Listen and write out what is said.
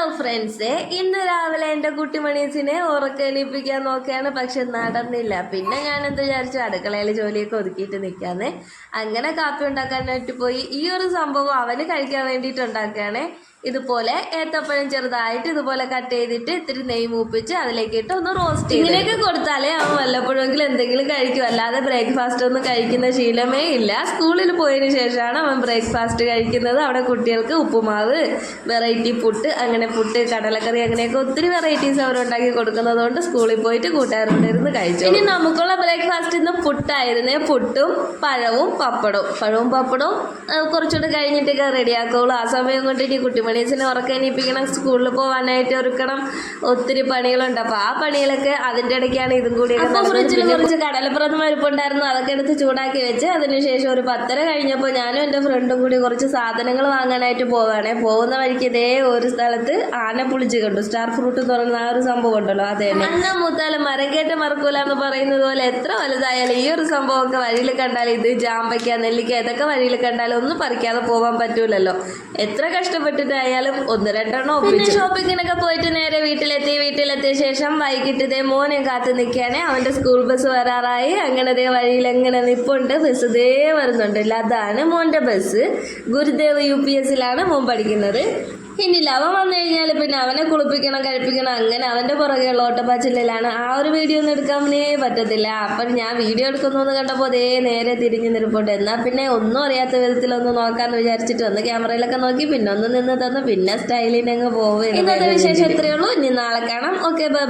Hello friends, ഇന്ന് രാവിലെ എൻ്റെ കുട്ടിമണീസിനെ ഉറക്കെണീപ്പിക്കാൻ നോക്കിയാണ്, പക്ഷെ നടന്നില്ല. പിന്നെ ഞാൻ എന്ത് വിചാരിച്ചു, അടുക്കളയിൽ ജോലിയൊക്കെ ഒതുക്കിയിട്ട് നിൽക്കാന്ന്. അങ്ങനെ കാപ്പി ഉണ്ടാക്കാനായിട്ട് പോയി. ഈ ഒരു സംഭവം അവന് കഴിക്കാൻ വേണ്ടിയിട്ട് ഉണ്ടാക്കുകയാണ്. ഇതുപോലെ ഏത്തപ്പഴം ചെറുതായിട്ട് ഇതുപോലെ കട്ട് ചെയ്തിട്ട് ഇത്തിരി നെയ്യ് മൂപ്പിച്ച് അതിലേക്ക് ഇട്ട് ഒന്ന് റോസ്റ്റ് ഇങ്ങനെയൊക്കെ കൊടുത്താലേ അവൻ വല്ലപ്പോഴെങ്കിലും എന്തെങ്കിലും കഴിക്കും. അല്ലാതെ ബ്രേക്ക്ഫാസ്റ്റ് ഒന്നും കഴിക്കുന്ന ശീലമേ ഇല്ല. സ്കൂളിൽ പോയതിനു ശേഷമാണ് അവൻ ബ്രേക്ക്ഫാസ്റ്റ് കഴിക്കുന്നത്. അവിടെ കുട്ടികൾക്ക് ഉപ്പുമാവ്, വെറൈറ്റി പുട്ട്, അങ്ങനെ പുട്ട്, കടലക്കറി, അങ്ങനെയൊക്കെ ഒത്തിരി വെറൈറ്റീസ് അവരുണ്ടാക്കി കൊടുക്കുന്നത് കൊണ്ട് സ്കൂളിൽ പോയിട്ട് കൂട്ടുകാരുടെ ഇരുന്ന് കഴിച്ചു. ഇനി നമുക്കുള്ള ബ്രേക്ക്ഫാസ്റ്റ് ഇന്ന് പുട്ടായിരുന്നേ. പുട്ടും പഴവും പപ്പടവും കുറച്ചുകൂടെ കഴിഞ്ഞിട്ടൊക്കെ റെഡിയാക്കുള്ളൂ. ആ സമയം കൊണ്ട് ഇനി കുട്ടിമണീസിനെ ഉറക്കെണീപ്പിക്കണം, സ്കൂളിൽ പോകാനായിട്ട് ഒരുക്കണം, ഒത്തിരി പണികളുണ്ട്. അപ്പോൾ ആ പണികളൊക്കെ അതിൻ്റെ ഇടയ്ക്കാണ് ഇതും കൂടി. ഫ്രിഡ്ജിൽ കുറച്ച് കടലപ്രഥമ ഇരിപ്പുണ്ടായിരുന്നു, അതൊക്കെ എടുത്ത് ചൂടാക്കി വെച്ച് അതിനുശേഷം ഒരു 10:30 കഴിഞ്ഞപ്പോൾ ഞാനും എൻ്റെ ഫ്രണ്ടും കൂടി കുറച്ച് സാധനങ്ങൾ വാങ്ങാനായിട്ട് പോവുകയാണേ. പോകുന്ന വഴിക്ക് ഇതേ ഒരു സ്ഥലത്ത് ആനപ്പുളിച്ച് കണ്ടു. സ്റ്റാർ ഫ്രൂട്ട് എന്ന് പറയുന്ന ആ ഒരു സംഭവം ഉണ്ടല്ലോ, അത് തന്നെ. അന്നം മൂത്താലും മരം കേട്ട് മറക്കൂല എന്ന് പറയുന്നത് പോലെ എത്ര വലുതായാലും ഈ ഒരു സംഭവമൊക്കെ വഴിയിൽ കണ്ടാൽ, ഇത് ജാമ്പയ്ക്ക, നെല്ലിക്ക, ഇതൊക്കെ വഴിയിൽ കണ്ടാലും ഒന്നും പറിക്കാതെ പോകാൻ പറ്റൂലല്ലോ. എത്ര കഷ്ടപ്പെട്ടിട്ടായാലും 1-2 പിന്നെ ഷോപ്പിങ്ങിനൊക്കെ പോയിട്ട് നേരെ വീട്ടിലെത്തിയ ശേഷം വൈകിട്ട് ഇതേ മോനെ കാത്തു നിൽക്കുകയാണ്. അവൻ്റെ സ്കൂൾ ബസ് വരാറായി. അങ്ങനെ ദേ വഴിയിൽ എങ്ങനെ നിൽപ്പുണ്ട്. ബസ് ദേ വരുന്നുണ്ടല്ലോ, അതാണ് മോൻ്റെ ബസ്. ഗുരുദേവ് UPSലാണ് മോൻ പഠിക്കുന്നത്. ഇനിയില്ല, അവൻ വന്നു കഴിഞ്ഞാൽ പിന്നെ അവനെ കുളിപ്പിക്കണം, കഴിപ്പിക്കണം, അങ്ങനെ അവൻ്റെ പുറകെയുള്ള ഓട്ടപ്പാച്ചിലാണ്. ആ ഒരു വീഡിയോ ഒന്നും എടുക്കാനേ പറ്റത്തില്ല. അപ്പം ഞാൻ വീഡിയോ എടുക്കുന്നതെന്ന് കണ്ടപ്പോൾ അതേ നേരെ തിരിഞ്ഞ് നിൽപ്പുണ്ട്. എന്നാൽ പിന്നെ ഒന്നും അറിയാത്ത വിധത്തിലൊന്ന് നോക്കാമെന്ന് വിചാരിച്ചിട്ട് ഒന്ന് ക്യാമറയിലൊക്കെ നോക്കി, പിന്നെ ഒന്ന് നിന്ന് തന്നു, പിന്നെ സ്റ്റൈലിനങ്ങ് പോവുക. ഇന്നത്തെ വിശേഷം ഇത്രയേ ഉള്ളൂ. ഇനി നാളെ കാണാം. Okay, by.